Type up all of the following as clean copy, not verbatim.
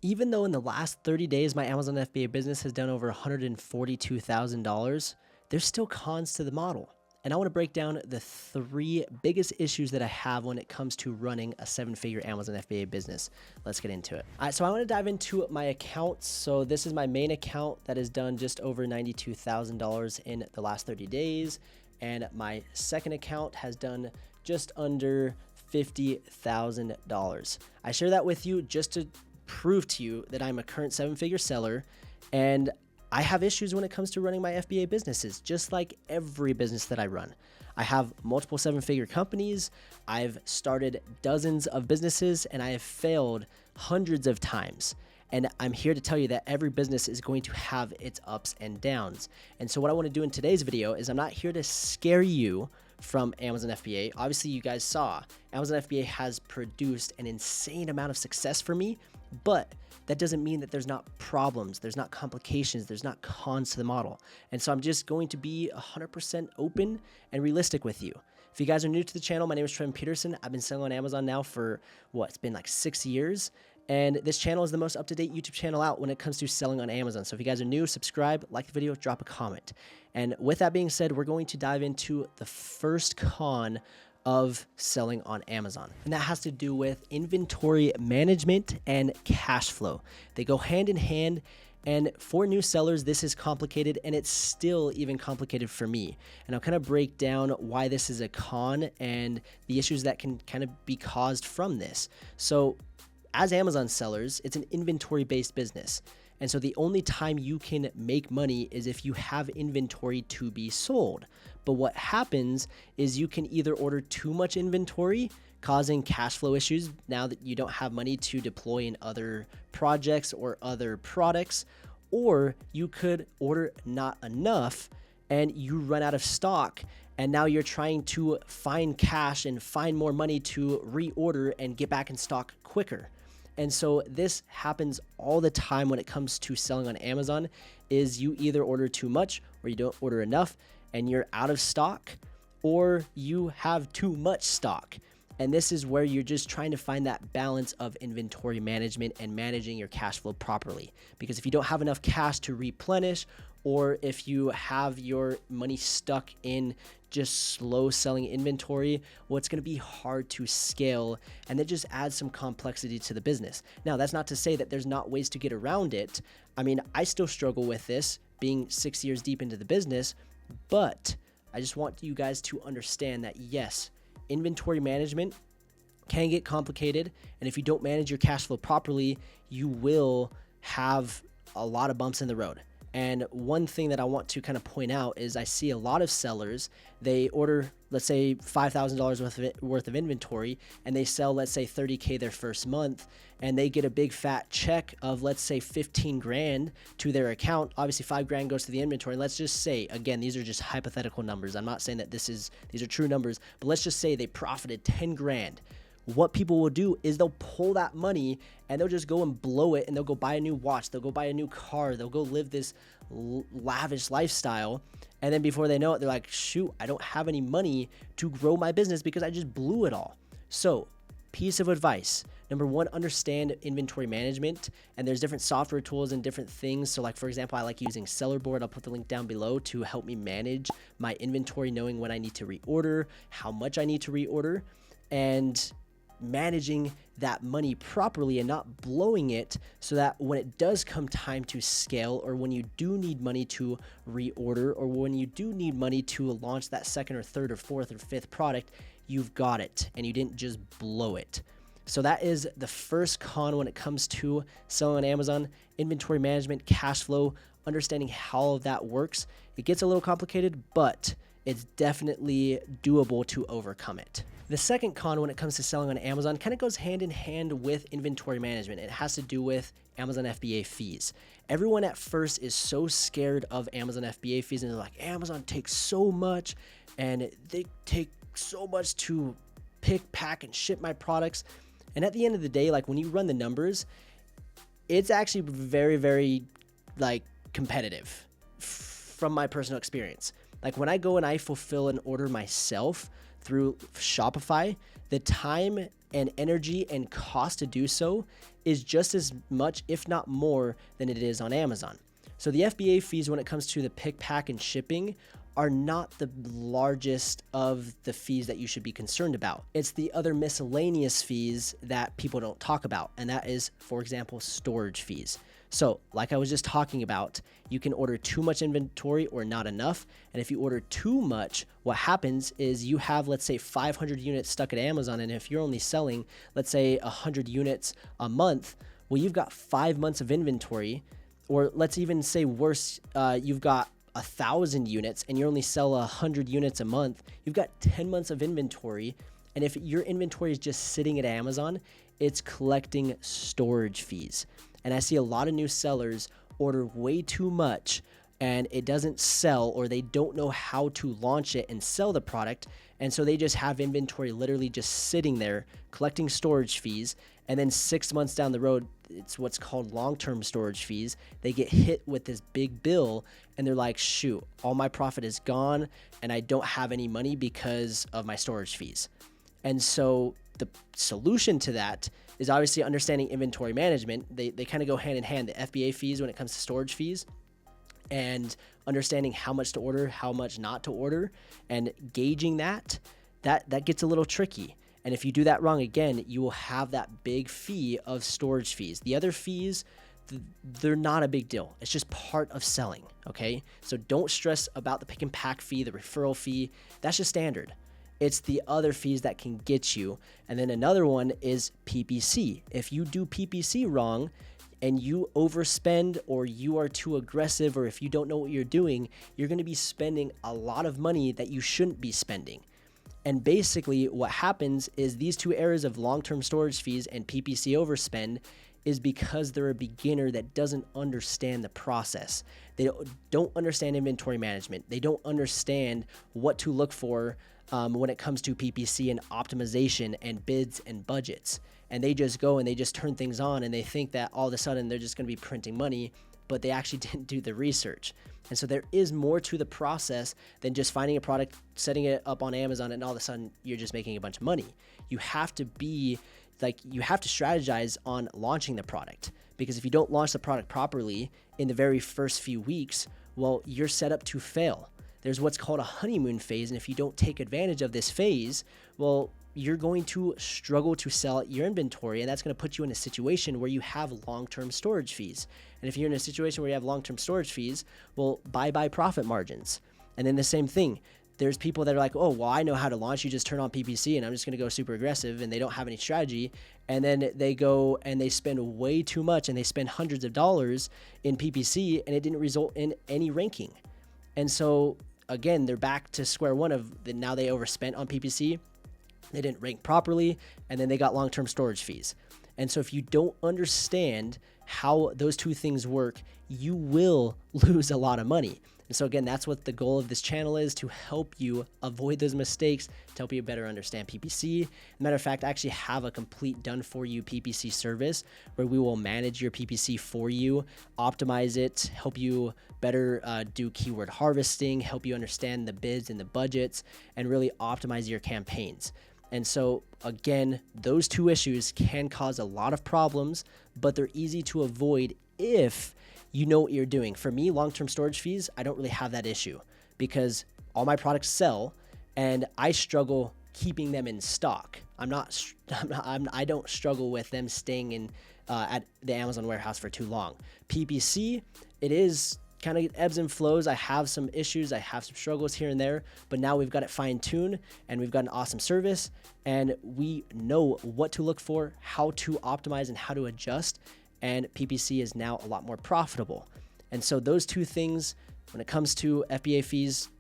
Even though in the last 30 days, my Amazon FBA business has done over $142,000, there's still cons to the model. And I want to break down the 3 biggest issues that I have when it comes to running a 7-figure Amazon FBA business. Let's get into it. All right, so I want to dive into my accounts. So this is my main account that has done just over $92,000 in the last 30 days. And my second account has done just under $50,000. I share that with you just to prove to you that I'm a current 7-figure seller, and I have issues when it comes to running my FBA businesses, just like every business that I run. I have multiple 7-figure companies. I've started dozens of businesses, and I have failed hundreds of times. And I'm here to tell you that every business is going to have its ups and downs. And so what I want to do in today's video is I'm not here to scare you from Amazon FBA. Obviously, you guys saw Amazon FBA has produced an insane amount of success for me, but that doesn't mean that there's not problems, there's not complications, there's not cons to the model. And so I'm just going to be 100% open and realistic with you. If you guys are new to the channel, my name is Trevin Peterson. I've been selling on Amazon now for it's been like 6 years. And this channel is the most up-to-date YouTube channel out when it comes to selling on Amazon. So if you guys are new, subscribe, like the video, drop a comment. And with that being said, we're going to dive into the first con of selling on Amazon. And that has to do with inventory management and cash flow. They go hand in hand. And for new sellers, this is complicated, and it's still even complicated for me. And I'll kind of break down why this is a con and the issues that can kind of be caused from this. So as Amazon sellers, it's an inventory-based business. And so the only time you can make money is if you have inventory to be sold. But what happens is you can either order too much inventory, causing cash flow issues now that you don't have money to deploy in other projects or other products, or you could order not enough and you run out of stock, and now you're trying to find cash and find more money to reorder and get back in stock quicker. And so this happens all the time when it comes to selling on Amazon, is you either order too much or you don't order enough and you're out of stock, or you have too much stock. And this is where you're just trying to find that balance of inventory management and managing your cash flow properly. Because if you don't have enough cash to replenish, or if you have your money stuck in just slow selling inventory, well, it's going to be hard to scale, and that just adds some complexity to the business. Now, that's not to say that there's not ways to get around it. I mean, I still struggle with this being 6 years deep into the business, but I just want you guys to understand that yes, inventory management can get complicated, and if you don't manage your cash flow properly, you will have a lot of bumps in the road. And one thing that I want to kind of point out is I see a lot of sellers, they order, let's say $5,000 worth of inventory, and they sell, let's say $30K their first month, and they get a big fat check of, let's say 15 grand to their account. Obviously 5 grand goes to the inventory. Let's just say, again, these are just hypothetical numbers. I'm not saying that these are true numbers, but let's just say they profited 10 grand. What people will do is they'll pull that money and they'll just go and blow it, and they'll go buy a new watch, they'll go buy a new car, they'll go live this lavish lifestyle, and then before they know it, they're like, shoot, I don't have any money to grow my business because I just blew it all. So, piece of advice. Number one, understand inventory management, and there's different software tools and different things. So like, for example, I like using Sellerboard. I'll put the link down below to help me manage my inventory, knowing when I need to reorder, how much I need to reorder, and managing that money properly and not blowing it, so that when it does come time to scale, or when you do need money to reorder, or when you do need money to launch that second or third or fourth or fifth product, you've got it and you didn't just blow it. So that is the first con when it comes to selling on Amazon: inventory management, cash flow, understanding how all of that works. It gets a little complicated, but it's definitely doable to overcome it. The second con when it comes to selling on Amazon kind of goes hand in hand with inventory management. It has to do with Amazon FBA fees. Everyone at first is so scared of Amazon FBA fees, and they're like, Amazon takes so much, and they take so much to pick, pack, and ship my products. And at the end of the day, like when you run the numbers, it's actually very, very like competitive from my personal experience. Like when I go and I fulfill an order myself through Shopify, the time and energy and cost to do so is just as much, if not more, than it is on Amazon. So the FBA fees when it comes to the pick, pack, and shipping are not the largest of the fees that you should be concerned about. It's the other miscellaneous fees that people don't talk about, and that is, for example, storage fees. So like I was just talking about, you can order too much inventory or not enough. And if you order too much, what happens is you have, let's say, 500 units stuck at Amazon. And if you're only selling, let's say 100 units a month, well, you've got 5 months of inventory. Or let's even say worse, you've got 1,000 units and you only sell 100 units a month. You've got 10 months of inventory. And if your inventory is just sitting at Amazon, it's collecting storage fees. And I see a lot of new sellers order way too much and it doesn't sell, or they don't know how to launch it and sell the product. And so they just have inventory literally just sitting there collecting storage fees. And then 6 months down the road, it's what's called long-term storage fees. They get hit with this big bill and they're like, shoot, all my profit is gone and I don't have any money because of my storage fees. And so the solution to that is obviously understanding inventory management. They kind of go hand in hand, the FBA fees when it comes to storage fees, and understanding how much to order, how much not to order, and gauging that gets a little tricky. And if you do that wrong, again, you will have that big fee of storage fees. The other fees, they're not a big deal. It's just part of selling, okay? So don't stress about the pick and pack fee, the referral fee. That's just standard. It's the other fees that can get you. And then another one is PPC. If you do PPC wrong and you overspend, or you are too aggressive, or if you don't know what you're doing, you're going to be spending a lot of money that you shouldn't be spending. And basically what happens is these two areas of long-term storage fees and PPC overspend is because they're a beginner that doesn't understand the process. They don't understand inventory management. They don't understand what to look for when it comes to PPC and optimization and bids and budgets. And they just go and they just turn things on and they think that all of a sudden they're just going to be printing money, but they actually didn't do the research. And so there is more to the process than just finding a product, setting it up on Amazon, and all of a sudden you're just making a bunch of money. You have to strategize on launching the product, because if you don't launch the product properly in the very first few weeks, well, you're set up to fail. There's what's called a honeymoon phase, and if you don't take advantage of this phase, well, you're going to struggle to sell your inventory, and that's going to put you in a situation where you have long-term storage fees. And if you're in a situation where you have long-term storage fees, well, bye-bye profit margins. And then the same thing, there's people that are like, oh, well, I know how to launch. You just turn on PPC and I'm just going to go super aggressive, and they don't have any strategy. And then they go and they spend way too much, and they spend hundreds of dollars in PPC, and it didn't result in any ranking. And so again, they're back to square one of now they overspent on PPC. They didn't rank properly, and then they got long-term storage fees. And so if you don't understand how those two things work, you will lose a lot of money. And so again, that's what the goal of this channel is, to help you avoid those mistakes, to help you better understand PPC. Matter of fact, I actually have a complete done-for-you PPC service where we will manage your PPC for you, optimize it, help you better do keyword harvesting, help you understand the bids and the budgets, and really optimize your campaigns. And so again, those two issues can cause a lot of problems, but they're easy to avoid if you know what you're doing. For me, long-term storage fees, I don't really have that issue because all my products sell and I struggle keeping them in stock. I don't struggle with them staying in at the Amazon warehouse for too long. PPC, it is kind of ebbs and flows. I have some issues. I have some struggles here and there, but now we've got it fine-tuned and we've got an awesome service and we know what to look for, how to optimize and how to adjust. And PPC is now a lot more profitable. And so those two things, when it comes to FBA fees,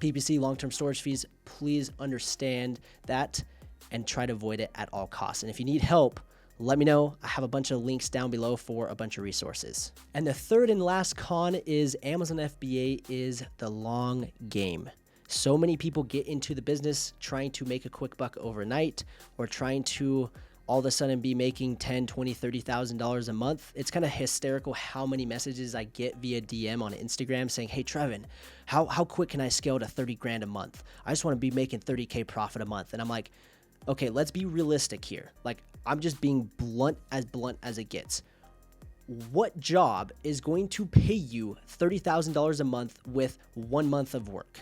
PPC, long-term storage fees, please understand that and try to avoid it at all costs. And if you need help, let me know. I have a bunch of links down below for a bunch of resources. And the third and last con is Amazon FBA is the long game. So many people get into the business trying to make a quick buck overnight, or trying to all of a sudden be making $10,000, $20,000, $30,000 a month. It's kind of hysterical how many messages I get via DM on Instagram saying, hey, Trevin, how quick can I scale to 30 grand a month? I just want to be making 30K profit a month. And I'm like, okay, let's be realistic here. Like, I'm just being blunt as it gets. What job is going to pay you $30,000 a month with 1 month of work?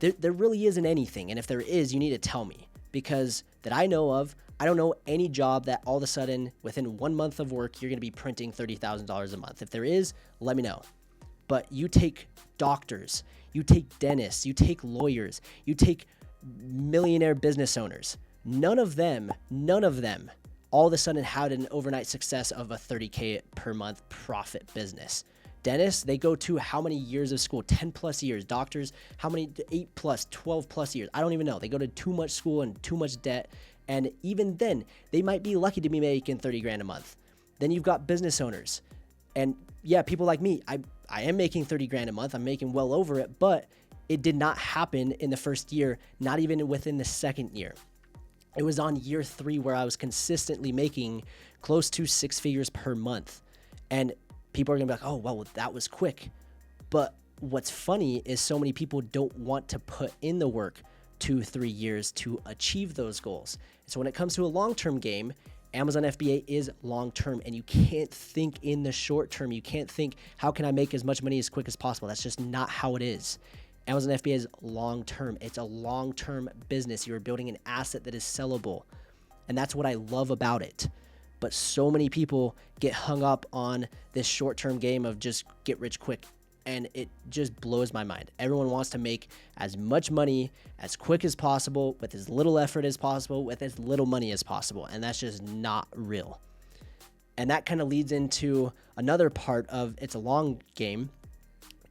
There really isn't anything. And if there is, you need to tell me, because that I know of, I don't know any job that all of a sudden within 1 month of work, you're going to be printing $30,000 a month. If there is, let me know. But you take doctors, you take dentists, you take lawyers, you take millionaire business owners. None of them all of a sudden had an overnight success of a $30K per month profit business. Dentists, they go to how many years of school? 10 plus years. Doctors, how many? 8 plus, 12 plus years. I don't even know. They go to too much school and too much debt. And even then, they might be lucky to be making 30 grand a month. Then you've got business owners. And yeah, people like me, I am making 30 grand a month. I'm making well over it, but it did not happen in the first year, not even within the second year. It was on year 3 where I was consistently making close to 6 figures per month. And people are gonna be like, oh, well, that was quick. But what's funny is so many people don't want to put in the work 2-3 years to achieve those goals. So when it comes to a long-term game, Amazon FBA is long-term, and you can't think in the short term. You can't think, how can I make as much money as quick as possible? That's just not how it is. Amazon FBA is long-term. It's a long-term business. You're building an asset that is sellable, and that's what I love about it. But so many people get hung up on this short-term game of just get rich quick, and it just blows my mind. Everyone wants to make as much money as quick as possible with as little effort as possible with as little money as possible, and that's just not real. And that kind of leads into another part of it's a long game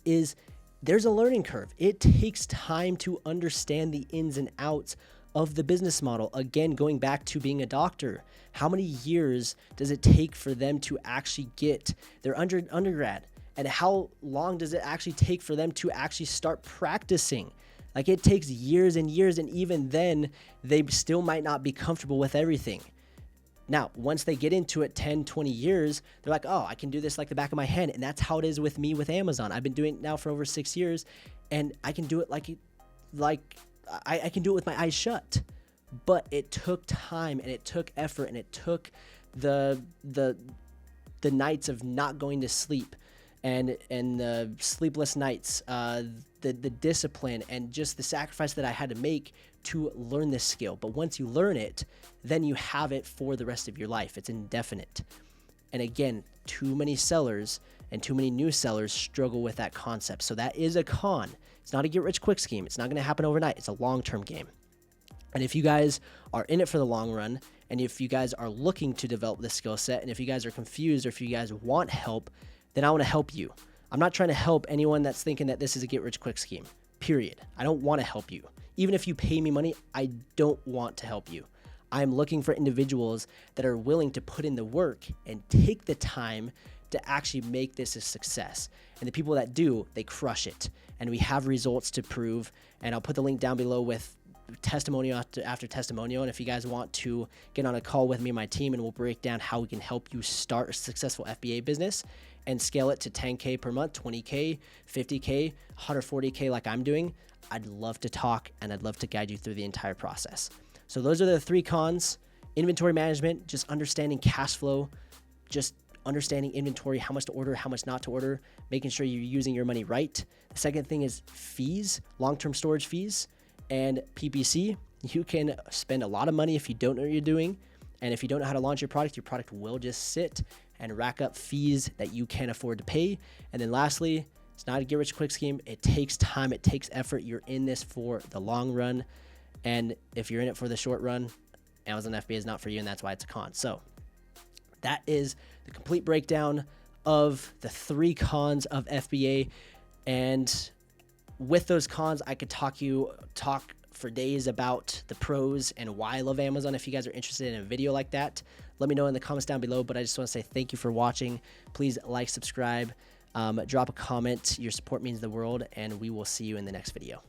is there's a learning curve. It takes time to understand the ins and outs of the business model. Again, going back to being a doctor, how many years does it take for them to actually get their undergrad? And how long does it actually take for them to actually start practicing? Like, it takes years and years, and even then, they still might not be comfortable with everything. Now, once they get into it 10, 20 years, they're like, oh, I can do this like the back of my hand. And that's how it is with me with Amazon. I've been doing it now for over 6 years, and I can do it I can do it with my eyes shut. But it took time, and it took effort, and it took the nights of not going to sleep, and the sleepless nights, the discipline, and just the sacrifice that I had to make to learn this skill. But once you learn it, then you have it for the rest of your life. It's indefinite. And again, too many sellers and too many new sellers struggle with that concept. So that is a con. It's not a get rich quick scheme. It's not going to happen overnight. It's a long-term game. And if you guys are in it for the long run, and if you guys are looking to develop this skill set, and if you guys are confused, or if you guys want help, then I want to help you. I'm not trying to help anyone that's thinking that this is a get rich quick scheme, period. I don't want to help you. Even if you pay me money, I don't want to help you. I'm looking for individuals that are willing to put in the work and take the time to actually make this a success. And the people that do, they crush it. And we have results to prove. And I'll put the link down below with testimonial after testimonial. And if you guys want to get on a call with me and my team, and we'll break down how we can help you start a successful FBA business and scale it to 10K per month, 20K, 50K, 140K like I'm doing, I'd love to talk, and I'd love to guide you through the entire process. So those are the 3 cons: inventory management, just understanding cash flow, just understanding inventory, how much to order, how much not to order, making sure you're using your money right. The second thing is fees, long-term storage fees, and PPC. You can spend a lot of money if you don't know what you're doing. And if you don't know how to launch your product will just sit and rack up fees that you can't afford to pay. And then lastly, it's not a get rich quick scheme. It takes time. It takes effort. You're in this for the long run. And if you're in it for the short run, Amazon FBA is not for you, and that's why it's a con. So that is the complete breakdown of the 3 cons of FBA. And with those cons, I could talk for days about the pros and why I love Amazon. If you guys are interested in a video like that, let me know in the comments down below. But I just want to say thank you for watching. Please like, subscribe, drop a comment. Your support means the world, and we will see you in the next video.